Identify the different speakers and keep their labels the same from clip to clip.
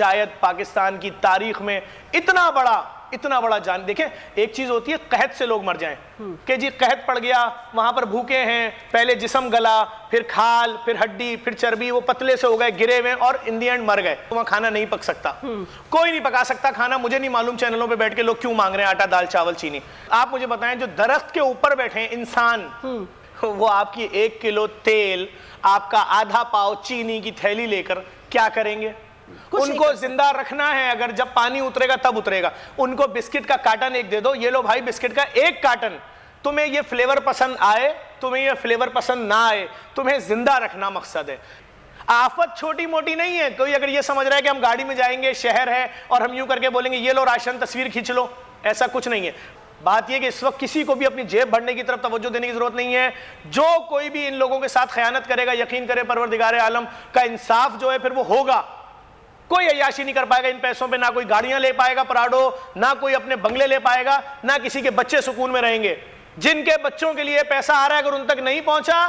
Speaker 1: शायद पाकिस्तान की तारीख में इतना बड़ा जान, देखें एक चीज होती है कहत से लोग मर जाएं कि जी कहत पड़ गया, वहां पर भूखे हैं, पहले जिस्म गला, फिर खाल, फिर हड्डी, फिर चर्बी, वो पतले से हो गए, गिरे हुए और इन दी एंड मर गए। वहां खाना नहीं पक सकता, कोई नहीं पका सकता खाना। मुझे नहीं मालूम चैनलों पे बैठ के लोग क्यों मांग रहे हैं आटा दाल चावल चीनी। आप मुझे बताएं, जो दरख्त के ऊपर बैठे हैं इंसान, वो आपकी 1 किलो तेल, आपका आधा पाव चीनी की थैली लेकर क्या करेंगे? उनको जिंदा रखना है, अगर जब पानी उतरेगा तब उतरेगा। उनको बिस्किट का कार्टन एक दे दो, ये लो भाई बिस्किट का एक कार्टन, तुम्हें ये फ्लेवर पसंद आए, तुम्हें ये फ्लेवर पसंद ना आए, तुम्हें जिंदा रखना मकसद है। आफत छोटी मोटी नहीं है। कोई अगर ये समझ रहा है कि हम गाड़ी में जाएंगे, शहर है और हम यूं करके बोलेंगे ये लो राशन, तस्वीर खींच लो, ऐसा कुछ नहीं है। बात यह कि इस वक्त किसी को भी अपनी जेब भरने की तरफ तवज्जो देने की जरूरत नहीं है। जो कोई भी इन लोगों के साथ खयानत करेगा, यकीन करे परवरदिगार आलम का इंसाफ जो है फिर वो होगा। कोई अय्याशी नहीं कर पाएगा इन पैसों पे, ना कोई गाड़ियां ले पाएगा प्राडो, ना कोई अपने बंगले ले पाएगा, ना किसी के बच्चे सुकून में रहेंगे। जिनके बच्चों के लिए पैसा आ रहा है, अगर उन तक नहीं पहुंचा,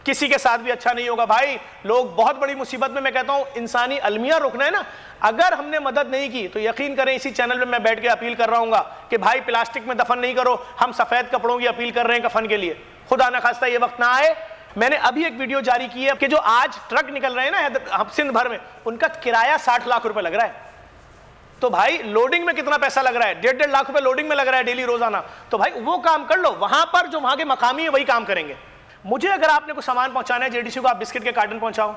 Speaker 1: किसी के साथ भी अच्छा नहीं होगा भाई। लोग बहुत बड़ी मुसीबत में, मैं कहता हूं इंसानी अलमिया रोकना है ना। अगर हमने मदद नहीं की तो यकीन करें, इसी चैनल पे मैं बैठ के अपील कर रहा हूं कि भाई प्लास्टिक में दफन नहीं करो। हम सफेद कपड़ों की अपील कर रहे हैं कफन के लिए, खुदा न खास्ता ये वक्त ना आए। मैंने अभी एक वीडियो जारी की है कि जो आज ट्रक निकल रहे हैं ना सिंध भर में, उनका किराया 60 लाख रुपए लग रहा है। तो भाई लोडिंग में कितना पैसा लग रहा है? 1.5 लाख रुपए लोडिंग में लग रहा है डेली रोजाना। तो भाई वो काम कर लो, वहां पर जो वहां के मकामी है वही काम करेंगे। मुझे अगर आपने कुछ सामान पहुंचाना है जेडीसी को, आप बिस्किट के कार्टन पहुंचाओ,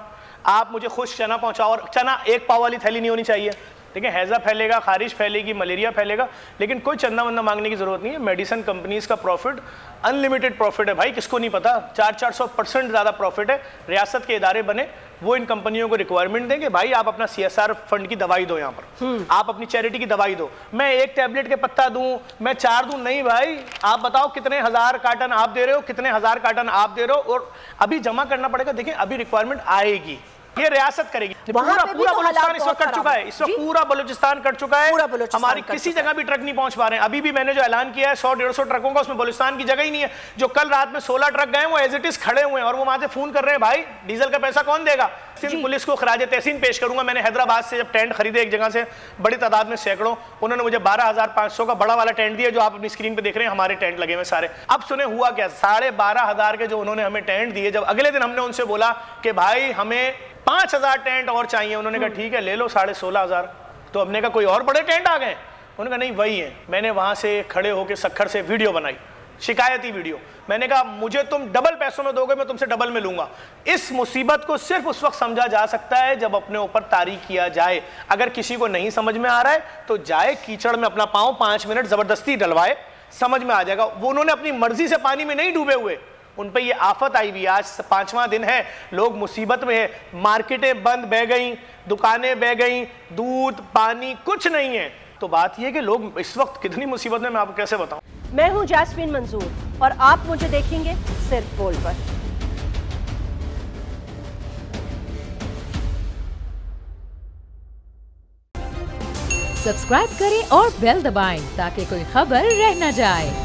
Speaker 1: आप मुझे खुश चना पहुंचाओ, और चना 1 पाव वाली थैली नहीं होनी चाहिए। ठीक है, हैजा फैलेगा, खारिश फैलेगी, मलेरिया फैलेगा, लेकिन कोई चंदा वंदा मांगने की जरूरत नहीं है। मेडिसिन कंपनीज का प्रॉफिट अनलिमिटेड प्रॉफिट है भाई, किसको नहीं पता। 400% ज्यादा प्रॉफिट है। रियासत के इदारे बने, वो इन कंपनियों को रिक्वायरमेंट देंगे, भाई आप अपना CSR फंड की दवाई दो, यहाँ पर आप अपनी चैरिटी की दवाई दो। मैं 1 टैबलेट के पत्ता दूं, मैं 4 दूं, नहीं भाई। आप बताओ कितने हजार कार्टन आप दे रहे हो, कितने हजार कार्टन आप दे रहे हो, और अभी जमा करना पड़ेगा। देखिए अभी रिक्वायरमेंट आएगी, ये रियासत करेगी। पूरा बलूचिस्तान इस वक्त कट चुका है, इस वक्त पूरा बलूचिस्तान कट चुका है। हमारी किसी जगह भी ट्रक नहीं पहुंच पा रहे हैं। अभी भी मैंने जो ऐलान किया है 100-150 ट्रकों का, उसमें बलूचिस्तान की जगह ही नहीं है। जो कल रात में 16 ट्रक गए, वो एज इट इज खड़े हुए हैं, और वो वहां से फोन कर रहे हैं भाई डीजल का पैसा कौन देगा। सिंध पुलिस को खराज तहसीन पेश करूंगा। मैंने हैदराबाद से जब टेंट खरीदे एक जगह से, बड़ी तादाद में सैकड़ों, उन्होंने मुझे 12,500 का बड़ा वाला टेंट दिया, जो आप अपनी स्क्रीन पे देख रहे हैं, हमारे टेंट लगे हुए सारे। अब सुने हुआ क्या, 12,500 के जो उन्होंने हमें टेंट दिए, जब अगले दिन हमने उनसे बोला कि भाई हमें 5,000 टेंट और चाहिए, उन्होंने कहा ठीक है ले लो 16,500। तो हमने कहा कोई और बड़े टेंट आ गए? उन्होंने कहा नहीं वही है। मैंने वहां से खड़े होकर सखर से वीडियो बनाई, शिकायती वीडियो। मैंने कहा मुझे तुम डबल पैसों में दोगे, मैं तुमसे डबल में लूंगा। इस मुसीबत को सिर्फ उस वक्त समझा जा सकता है जब अपने ऊपर तारी किया जाए। अगर किसी को नहीं समझ में आ रहा है तो जाए कीचड़ में अपना पांव 5 मिनट जबरदस्ती डलवाए, समझ में आ जाएगा। वो उन्होंने अपनी मर्जी से पानी में नहीं डूबे हुए, उन पे ये आफत आई हुई। आज 5वां दिन है, लोग मुसीबत में है, मार्केटें बंद बह गई, दुकानें बह गई, दूध पानी कुछ नहीं है। तो बात ये है कि लोग इस वक्त कितनी मुसीबत में, मैं आपको कैसे बताऊं।
Speaker 2: मैं हूं जैस्मीन मंजूर और आप मुझे देखेंगे सिर्फ बोल पर।
Speaker 3: सब्सक्राइब करें और बेल दबाएं ताकि कोई खबर रह न जाए।